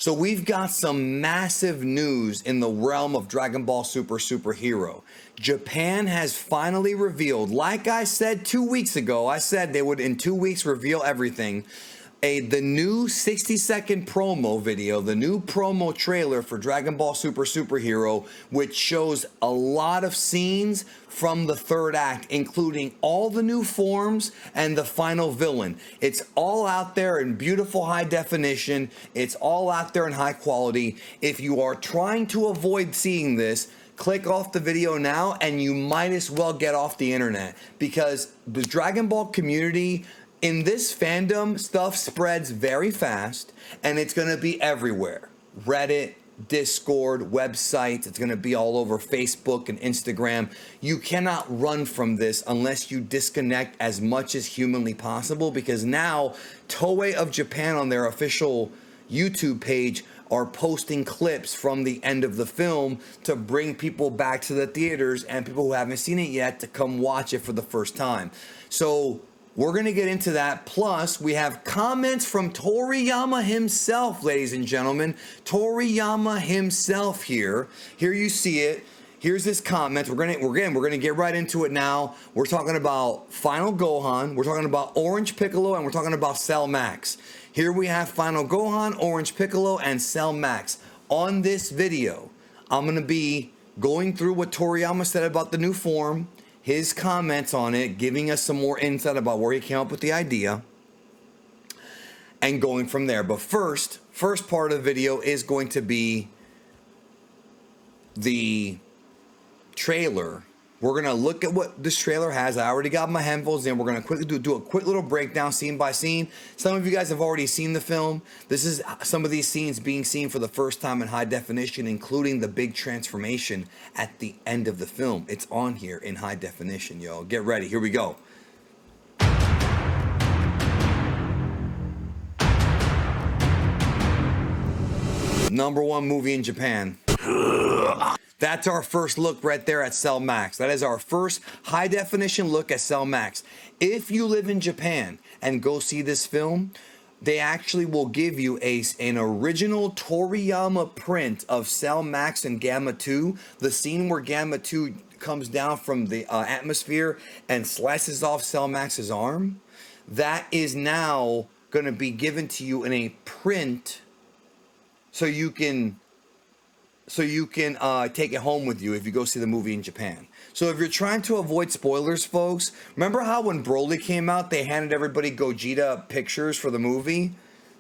So we've got some massive news in the realm of Dragon Ball Super Superhero. Japan has finally revealed, like I said 2 weeks ago, I said they would in 2 weeks reveal everything. The new 60-second promo video, the new promo trailer for Dragon Ball Super Superhero, which shows a lot of scenes from the third act, including all the new forms and the final villain. It's all out there in beautiful high definition. It's all out there in high quality. If you are trying to avoid seeing this, click off the video now and you might as well get off the internet, because the Dragon Ball community in this fandom, stuff spreads very fast, and it's going to be everywhere. Reddit, Discord, websites, it's going to be all over Facebook and Instagram. You cannot run from this unless you disconnect as much as humanly possible, because now Toei of Japan on their official YouTube page are posting clips from the end of the film to bring people back to the theaters and people who haven't seen it yet to come watch it for the first time. So we're going to get into that. Plus, we have comments from Toriyama himself, ladies and gentlemen. Toriyama himself here. Here you see it. Here's his comment. We're gonna get right into it now. We're talking about Final Gohan. We're talking about Orange Piccolo, and we're talking about Cell Max. Here we have Final Gohan, Orange Piccolo, and Cell Max. On this video, I'm gonna be going through what Toriyama said about the new form, his comments on it, giving us some more insight about where he came up with the idea, and going from there. But first part of the video is going to be the trailer. We're going to look at what this trailer has. I already got my handfuls in. We're going to quickly do a quick little breakdown scene by scene. Some of you guys have already seen the film. This is some of these scenes being seen for the first time in high definition, including the big transformation at the end of the film. It's on here in high definition, yo. Get ready. Here we go. #1 movie in Japan. That's our first look right there at Cell Max. That is our first high definition look at Cell Max. If you live in Japan and go see this film, they actually will give you an original Toriyama print of Cell Max and Gamma 2. The scene where Gamma 2 comes down from the atmosphere and slices off Cell Max's arm. That is now going to be given to you in a print so you can take it home with you if you go see the movie in Japan. So if you're trying to avoid spoilers, folks, remember how when Broly came out, they handed everybody Gogeta pictures for the movie?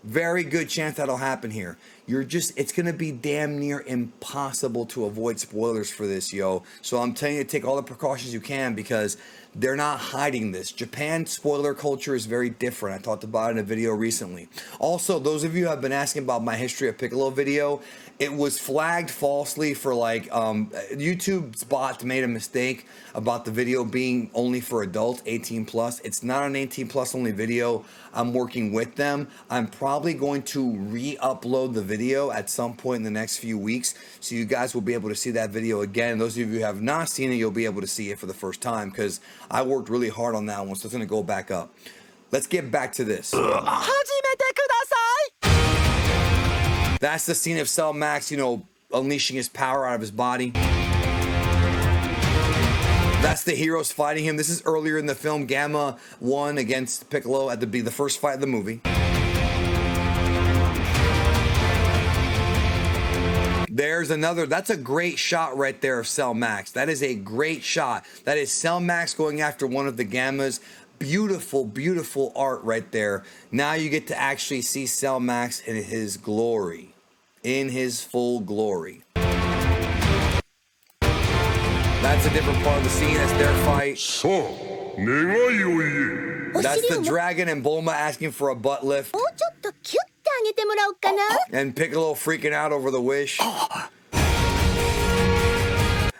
Very good chance that'll happen here. It's going to be damn near impossible to avoid spoilers for this, yo. So I'm telling you to take all the precautions you can, because they're not hiding this. Japan spoiler culture is very different. I talked about it in a video recently. Also, those of you who have been asking about my History of Piccolo video, it was flagged falsely for YouTube's bot made a mistake about the video being only for adults, 18 plus. It's not an 18 plus only video. I'm working with them. I'm probably going to re-upload the video at some point in the next few weeks, so you guys will be able to see that video again. Those of you who have not seen it, you'll be able to see it for the first time, because I worked really hard on that one, so it's going to go back up. Let's get back to this. That's the scene of Cell Max, unleashing his power out of his body. That's the heroes fighting him. This is earlier in the film. Gamma won against Piccolo at the first fight of the movie. There's another. That's a great shot right there of Cell Max. That is a great shot. That is Cell Max going after one of the Gammas. Beautiful, beautiful art right there. Now you get to actually see Cell Max in his glory. In his full glory. That's a different part of the scene. That's their fight. That's the dragon and Bulma asking for a butt lift. And Piccolo freaking out over the wish.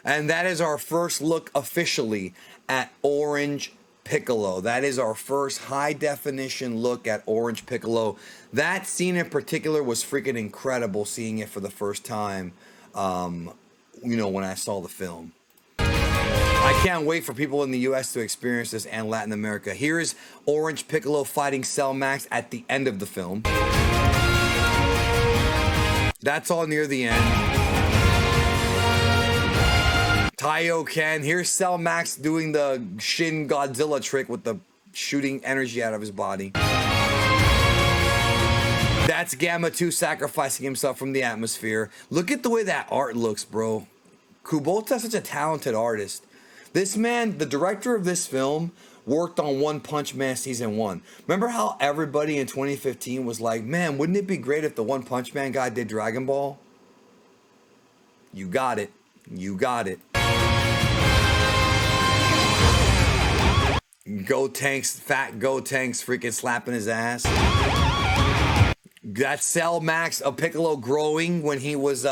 And that is our first look officially at Orange Piccolo. That is our first high definition look at Orange Piccolo. That scene in particular was freaking incredible, seeing it for the first time, when I saw the film. I can't wait for people in the US to experience this, and Latin America. Here is Orange Piccolo fighting Cell Max at the end of the film. That's all near the end. Taioken. Here's Cell Max doing the Shin Godzilla trick with the shooting energy out of his body. That's Gamma 2 sacrificing himself from the atmosphere. Look at the way that art looks, bro. Kubota's such a talented artist. This man, the director of this film, worked on One Punch Man Season 1. Remember how everybody in 2015 was like, man, wouldn't it be great if the One Punch Man guy did Dragon Ball? You got it. You got it. Gotenks, fat Gotenks freaking slapping his ass. That's Cell Max of Piccolo growing when he was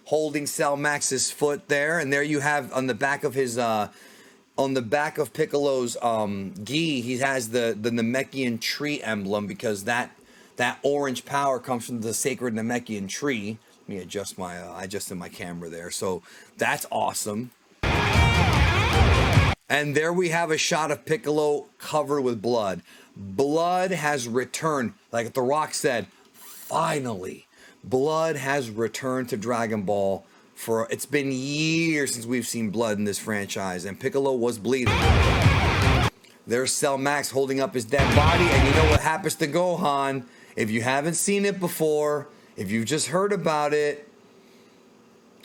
holding Cell Max's foot there. And there you have on the back of his on the back of Piccolo's gi, he has the Namekian tree emblem, because that orange power comes from the sacred Namekian tree. Let me adjust my I adjusted my camera there. So that's awesome. And there we have a shot of Piccolo covered with blood. Blood has returned. Like The Rock said, finally, blood has returned to Dragon Ball. It's been years since we've seen blood in this franchise, and Piccolo was bleeding. There's Cell Max holding up his dead body, and you know what happens to Gohan. If you haven't seen it before, if you've just heard about it,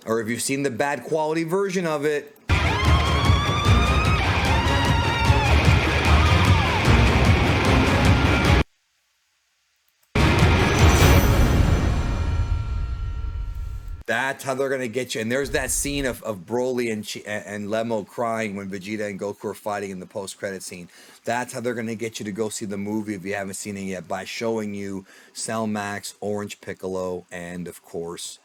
or if you've seen the bad quality version of it, that's how they're going to get you. And there's that scene of Broly and Lemo crying when Vegeta and Goku are fighting in the post-credit scene. That's how they're going to get you to go see the movie if you haven't seen it yet, by showing you Cell Max, Orange Piccolo, and, of course,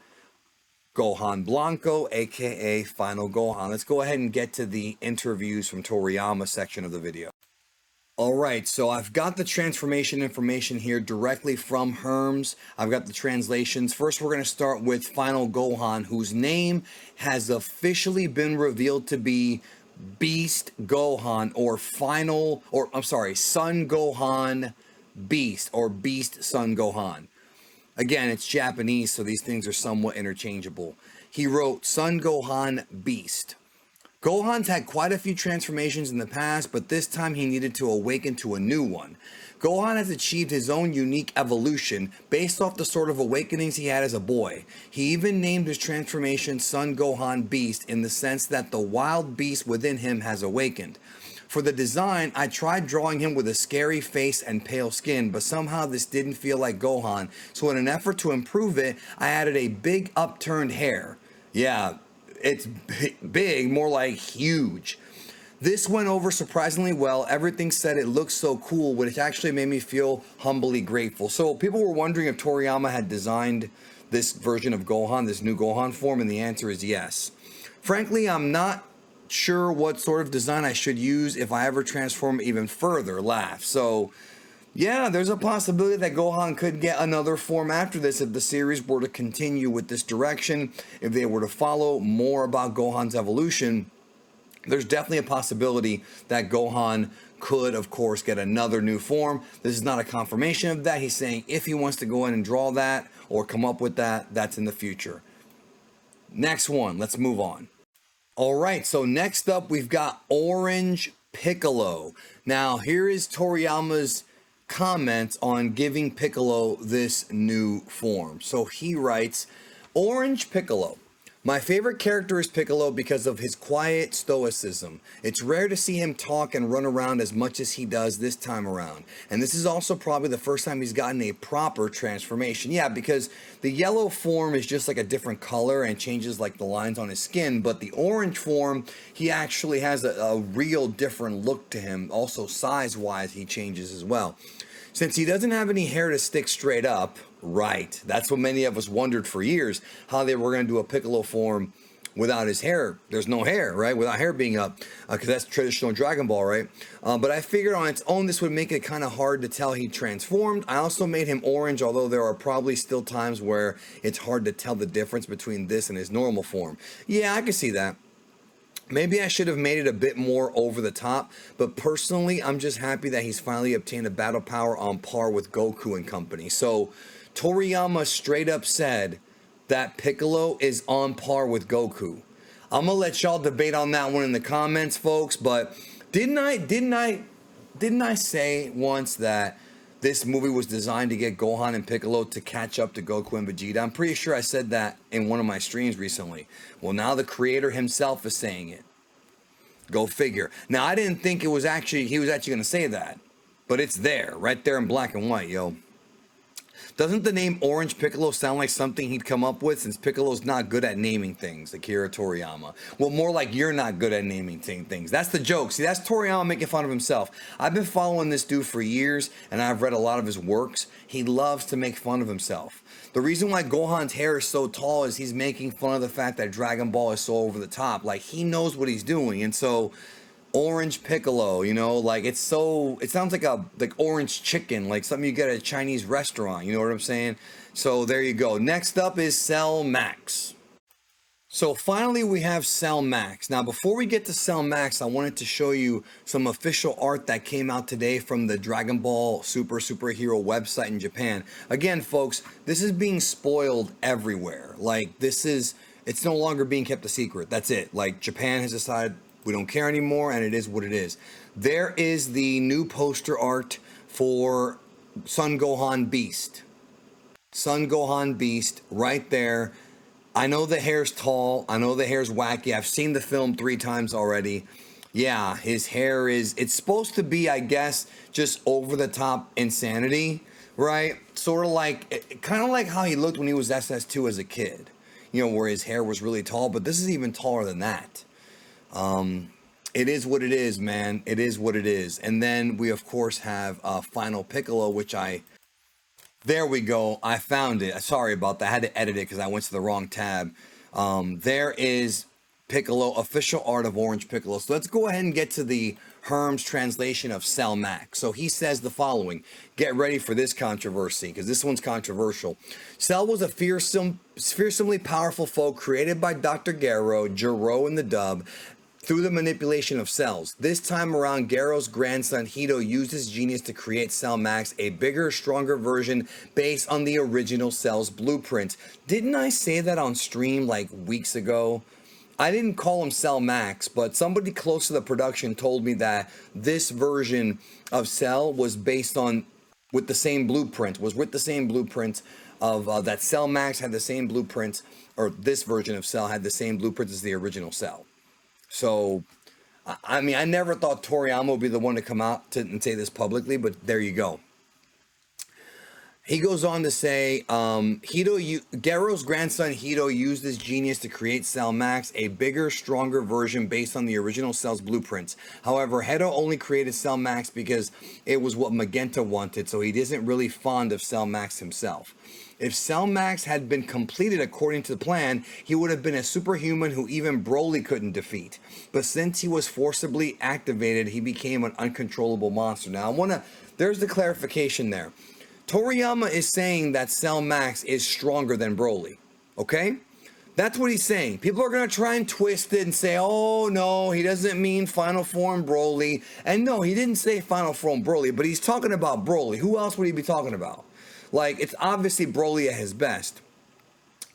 Gohan Blanco, a.k.a. Final Gohan. Let's go ahead and get to the interviews from Toriyama section of the video. All right, so I've got the transformation information here directly from Herms. I've got the translations. First, we're going to start with Final Gohan, whose name has officially been revealed to be Beast Gohan, Son Gohan Beast, or Beast Son Gohan. Again, it's Japanese, so these things are somewhat interchangeable. He wrote Son Gohan Beast. Gohan's had quite a few transformations in the past, but this time he needed to awaken to a new one. Gohan has achieved his own unique evolution based off the sort of awakenings he had as a boy. He even named his transformation Son Gohan Beast in the sense that the wild beast within him has awakened. For the design, I tried drawing him with a scary face and pale skin, but somehow this didn't feel like Gohan, so in an effort to improve it, I added a big upturned hair. Yeah, it's big, more like huge. This went over surprisingly well. Everything said it looks so cool, which actually made me feel humbly grateful. So people were wondering if Toriyama had designed this version of Gohan, this new Gohan form, and the answer is yes. Frankly, I'm not sure what sort of design I should use if I ever transform even further. Laugh. So yeah, there's a possibility that Gohan could get another form after this if the series were to continue with this direction. If they were to follow more about Gohan's evolution, there's definitely a possibility that Gohan could, of course, get another new form. This is not a confirmation of that. He's saying if he wants to go in and draw that or come up with that, that's in the future. Next one, let's move on. All right, so next up we've got Orange Piccolo. Now, here is Toriyama's comments on giving Piccolo this new form. So he writes, Orange Piccolo. My favorite character is Piccolo because of his quiet stoicism. It's rare to see him talk and run around as much as he does this time around. And this is also probably the first time he's gotten a proper transformation. Yeah, because the yellow form is just like a different color and changes like the lines on his skin. But the orange form, he actually has a real different look to him. Also size-wise, he changes as well. Since he doesn't have any hair to stick straight up, right, that's what many of us wondered for years, how they were going to do a Piccolo form without his hair. There's no hair, right, without hair being up, because that's traditional Dragon Ball, right? But I figured on its own this would make it kind of hard to tell he transformed. I also made him orange, although there are probably still times where it's hard to tell the difference between this and his normal form. Yeah, I can see that. Maybe I should have made it a bit more over the top, but personally, I'm just happy that he's finally obtained a battle power on par with Goku and company. So Toriyama straight up said, that Piccolo is on par with Goku. I'm gonna let y'all debate on that one in the comments, folks. But didn't I say once that this movie was designed to get Gohan and Piccolo to catch up to Goku and Vegeta? I'm pretty sure I said that in one of my streams recently. Well, now the creator himself is saying it. Go figure. Now, I didn't think he was actually going to say that, but it's there, right there in black and white, yo. Doesn't the name Orange Piccolo sound like something he'd come up with, since Piccolo's not good at naming things, Akira Toriyama? Well, more like you're not good at naming things. That's the joke. See, that's Toriyama making fun of himself. I've been following this dude for years, and I've read a lot of his works. He loves to make fun of himself. The reason why Gohan's hair is so tall is he's making fun of the fact that Dragon Ball is so over the top. Like, he knows what he's doing, and so Orange Piccolo, you know, like it sounds like orange chicken, like something you get at a Chinese restaurant, you know what I'm saying? So there you go. Next up is Cell Max. So finally we have Cell Max. Now before we get to Cell Max, I wanted to show you some official art that came out today from the Dragon Ball Superhero website in Japan. Again, folks, this is being spoiled everywhere. Like, it's no longer being kept a secret. That's it. Like, Japan has decided we don't care anymore, and it is what it is. There is the new poster art for Son Gohan Beast. Son Gohan Beast right there. I know the hair's tall. I know the hair's wacky. I've seen the film 3 times already. Yeah, his hair it's supposed to be, I guess, just over the top insanity, right? Sort of like, kind of like how he looked when he was SS2 as a kid. You know, where his hair was really tall, but this is even taller than that. It is what it is, man. It is what it is. And then we, of course, have Final Piccolo, which there we go. I found it. Sorry about that. I had to edit it because I went to the wrong tab. There is Piccolo, official art of Orange Piccolo. So let's go ahead and get to the Herm's translation of Cell Max. So he says the following. Get ready for this controversy, because this one's controversial. Cell was a fearsomely powerful foe created by Dr. Gero in the dub, through the manipulation of cells. This time around, Gero's grandson Hito used his genius to create Cell Max, a bigger, stronger version based on the original Cell's blueprint. Didn't I say that on stream like weeks ago? I didn't call him Cell Max, but somebody close to the production told me that this version of Cell was with the same blueprint of that Cell Max had the same blueprint, or this version of Cell had the same blueprint as the original Cell. So, I mean, I never thought Toriyama would be the one to come out and say this publicly, but there you go. He goes on to say, Gero's grandson Hito used his genius to create Cell Max, a bigger, stronger version based on the original Cell's blueprints. However, Hito only created Cell Max because it was what Magenta wanted, so he isn't really fond of Cell Max himself. If Cell Max had been completed according to the plan, he would have been a superhuman who even Broly couldn't defeat. But since he was forcibly activated, he became an uncontrollable monster. Now, there's the clarification there. Toriyama is saying that Cell Max is stronger than Broly, okay? That's what he's saying. People are going to try and twist it and say, oh, no, he doesn't mean Final Form Broly. And no, he didn't say Final Form Broly, but he's talking about Broly. Who else would he be talking about? Like, it's obviously Broly at his best.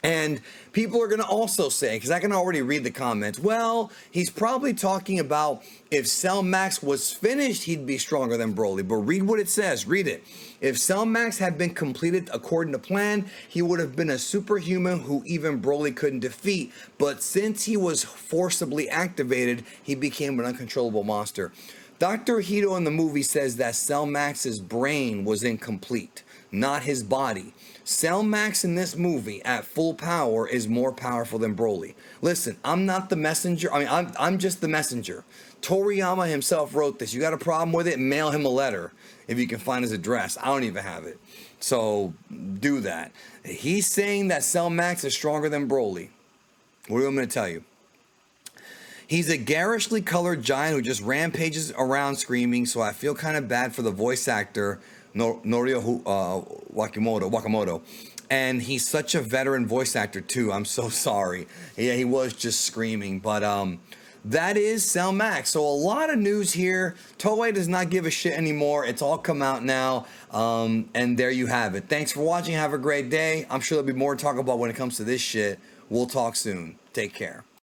And people are going to also say, because I can already read the comments, well, he's probably talking about if Cell Max was finished, he'd be stronger than Broly. But read what it says. Read it. If Cell Max had been completed according to plan, he would have been a superhuman who even Broly couldn't defeat. But since he was forcibly activated, he became an uncontrollable monster. Dr. Hito in the movie says that Cell Max's brain was incomplete, not his body. Cell Max in this movie at full power is more powerful than Broly. Listen, I'm not the messenger. I mean, I'm just the messenger. Toriyama himself wrote this. You got a problem with it? Mail him a letter if you can find his address. I don't even have it. So do that. He's saying that Cell Max is stronger than Broly. What do you want me to tell you? He's a garishly colored giant who just rampages around screaming, so I feel kind of bad for the voice actor, Norio Wakamoto. And he's such a veteran voice actor too. I'm so sorry. Yeah, he was just screaming. But that is Cell Max. So a lot of news here. Toei does not give a shit anymore. It's all come out now. And there you have it. Thanks for watching. Have a great day. I'm sure there'll be more to talk about when it comes to this shit. We'll talk soon. Take care.